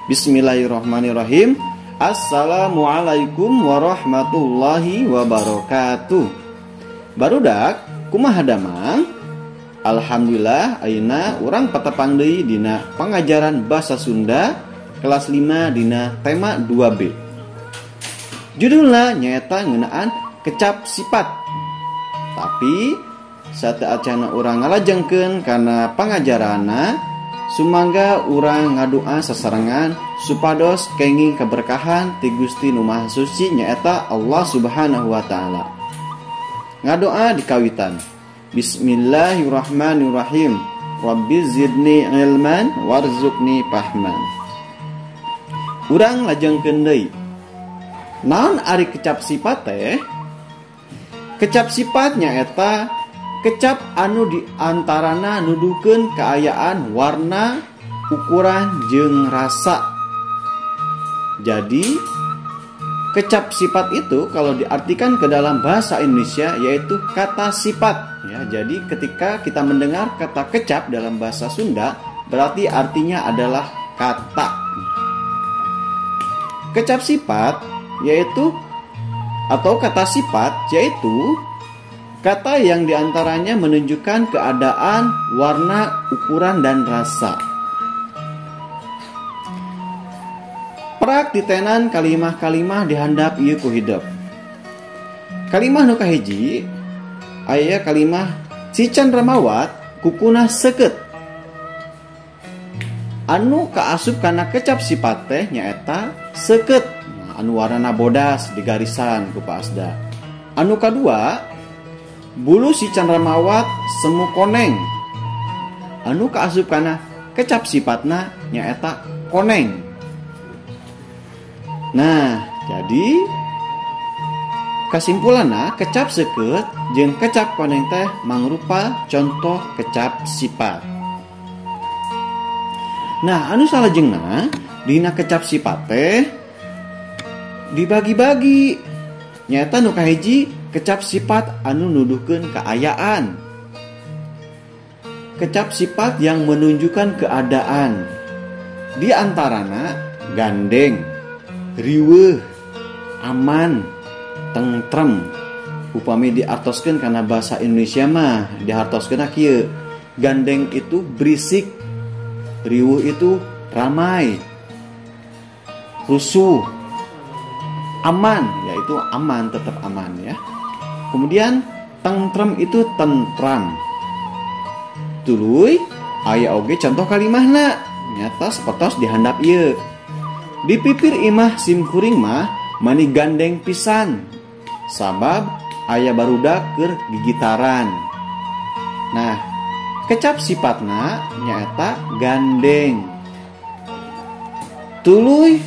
Bismillahirrahmanirrahim. Assalamualaikum warahmatullahi wabarakatuh. Barudak kumaha damang? Alhamdulillah ayeuna urang patepang deui dina pangajaran basa Sunda kelas 5 dina tema 2B. Judulna nyaeta ngeunaan kecap sifat. Tapi sateacana urang ngalajengkeun kana pangajaranna, sumangga urang ngadua sasarengan supados kenging keberkahan ti Gusti Nu Maha Suci nyaeta Allah Subhanahu wa taala. Ngadoa di kawitan. Bismillahirrahmanirrahim. Rabbi zidni ilman warzuqni fahman. Urang lajengkeun deui. Naon ari kecap sifat teh? Kecap sifat nyaeta kecap anu diantarana nuduhkeun kaayaan warna, ukuran, jeung rasa. Jadi kecap sifat itu kalau diartikan ke dalam bahasa Indonesia yaitu kata sifat ya. Jadi ketika kita mendengar kata kecap dalam bahasa Sunda berarti artinya adalah kata. Kecap sifat yaitu atau kata sifat yaitu kata yang diantaranya menunjukkan keadaan, warna, ukuran, dan rasa. Prak ditenan kalimah-kalimah dihandap ieu ku hidup. Kalimah nu kahiji aya kalimah cican ramawat kukuna seukeut. Anu kaasup kana kecap sifat teh nyaeta seukeut. Anu warna bodas di garisan ku Pak Asda. Anu kadua bulu si candramawat semu koneng. Anu kaasup kana kecap sifatna nyaeta koneng. Nah, jadi kesimpulanna kecap seukeut jeung kecap koneng teh mangrupa contoh kecap sifat. Nah, anu salajengna dina kecap sifat teh dibagi-bagi. Nyata nu kahiji kecap sifat anu nuduhkeun kaayaan. Kecap sifat yang menunjukkan keadaan. Di antarana gandeng, riweuh, aman, tentrem. Upami diartoskeun kana bahasa Indonesia mah dihartoskeun kieu. Gandeng itu berisik, riweuh itu ramai, rusuh. Aman, yaitu aman, tetap aman ya. Kemudian tentrem itu tentram. Tuluy aya oge contoh kalimahna nyata sapertos dihandap ieu. Di pipir imah simkuring mah mani gandeng pisan. Sabab aya barudak keur gigitaran. Nah, kecap sifatna nyata gandeng. Tuluy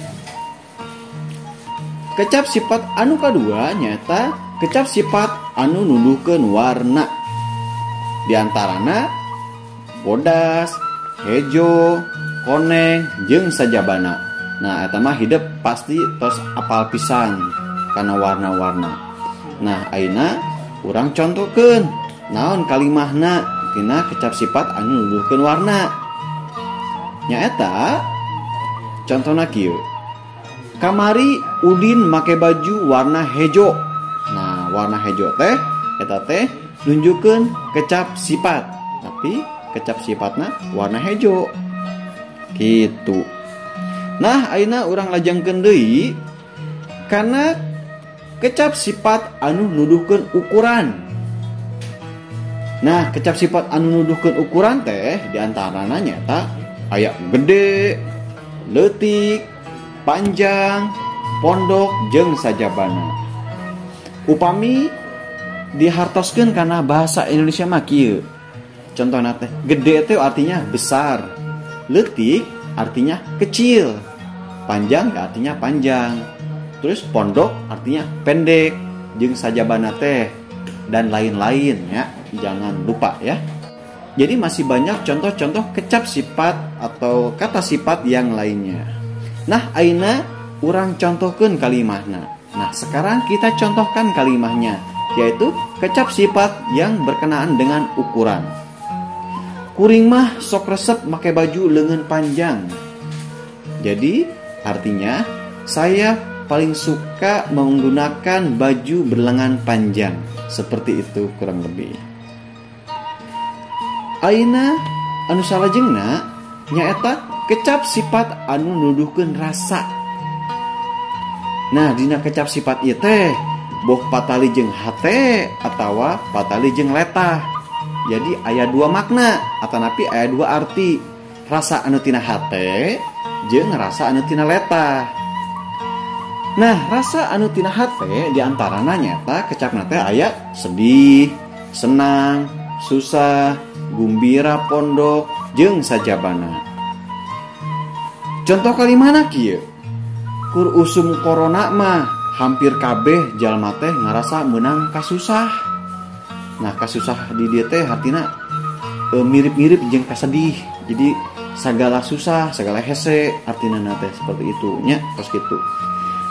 kecap sifat anu kadua nyata kecap sifat anu nuduhkeun warna. Di antarana bodas, hejo, koneng, jeung sajabana. Nah, eta mah hidup pasti tos apal pisan kana warna-warna. Nah, ayeuna urang contohkeun naon kalimahna tina kecap sifat anu nuduhkeun warna. Nyaeta contona kieu. Kamari Udin make baju warna hejo. Nah, warna hejo teh eta teh nunjukkeun kecap sifat. Tapi kecap sifatna warna hejo. Kitu. Nah, ayeuna urang lajengkeun deui kana kecap sifat anu nuduhkeun ukuran. Nah, kecap sifat anu nuduhkeun ukuran teh diantarana nyata aya gede, leutik, panjang, pondok, jeung sajabana. Upami dihartoskeun kana bahasa Indonesia mah kieu. Contohna teh gede teh artinya besar, leutik artinya kecil, panjang artinya panjang, terus pondok artinya pendek, jeung sajabana teh dan lain-lain ya. Jangan lupa ya. Jadi masih banyak contoh-contoh kecap sifat atau kata sifat yang lainnya. Nah, ayeuna urang contohkeun kalimahna. Nah, sekarang kita contohkan kalimahnya, yaitu kecap sifat yang berkenaan dengan ukuran. Kuring mah sok resep make baju leungeun panjang. Jadi artinya saya paling suka menggunakan baju berlengan panjang. Seperti itu kurang lebih. Ayeuna anu salajengna nyaeta kecap sifat anu nuduhkeun rasa. Nah, dina kecap sifat ieu teh boh patali jeung hate atawa patali jeung letah. Jadi aya dua makna atanapi aya dua arti. Rasa anu tina hate jeung rasa anu tina letah. Nah, rasa anu tina hate diantarana nyata kecapna teh aya sedih, senang, susah, gumbira pondok jeung sajabana. Contoh kalimana kieu? Kur usum corona mah hampir kabeh jalma teh ngarasa meunang kasusah. Nah, kasusah di dieu teh artina mirip-mirip jeung kasedih. Jadi segala susah, segala hese artina teh seperti itu nya, tos kitu.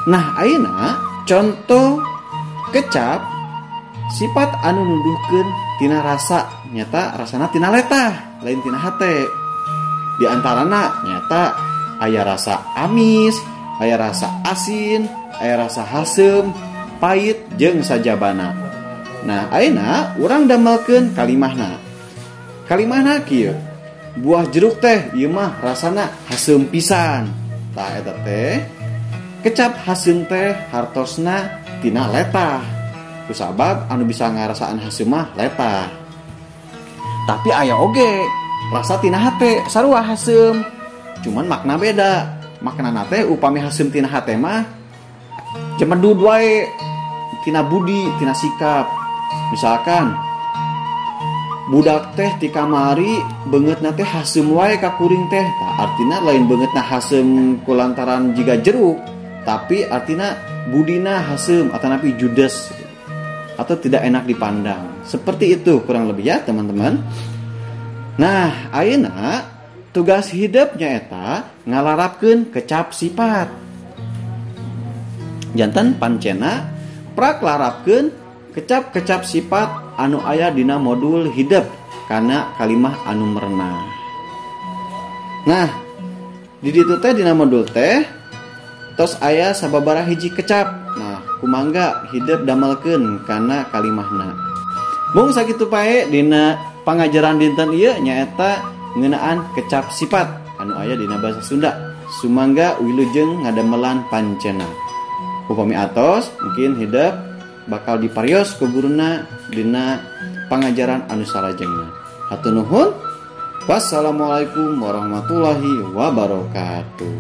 Nah, ayeuna contoh kecap sifat anu nuduhkeun tina rasa nyata rasana tina letah, lain tina hate. Di antarana nyata aya rasa amis, aya rasa asin, aya rasa hasem, pahit jeung sajabana. Nah, ayeuna urang damelkeun kalimahna. Kalimahna kieu. Buah jeruk teh ieu mah rasana hasem pisan. Tah eta teh kecap hasem teh hartosna tina letah. Kusabab anu bisa ngarasaan hasem mah letah. Tapi aya oge rasa tina hate sarua hasem. Cuman makna beda. Maknana teh upami hasem tina hate mah jemedud wae tina budi, tina sikap. Misalkan budak teh ti kamari beungeutna teh hasem wae ka kuring teh. Tah artina lain beungeutna hasem kulantaran jiga jeruk, tapi artina budina hasem atanapi judes atau tidak enak dipandang. Seperti itu kurang lebih ya teman-teman. Nah, ayeuna tugas hidupnya eta ngalarapkeun kecap sifat. Janten pancena prak larapkeun kecap-kecap sifat anu aya dina modul hidup kana kalimah anu merenah. Nah, di ditu teh dina modul teh tos aya sababaraha hiji kecap. Nah, kumangga hidup damelkeun kana kalimahna. Mung sakitu pae dina pangajaran dinten ieu nyaeta ngeunaan kecap sifat anu aya dina basa Sunda. Sumangga wilujeng ngadamelan pancena. Upami atos mungkin hidup bakal diparios ku guruna dina pangajaran anu salajengna. Hatur nuhun. Wassalamualaikum warahmatullahi wabarakatuh.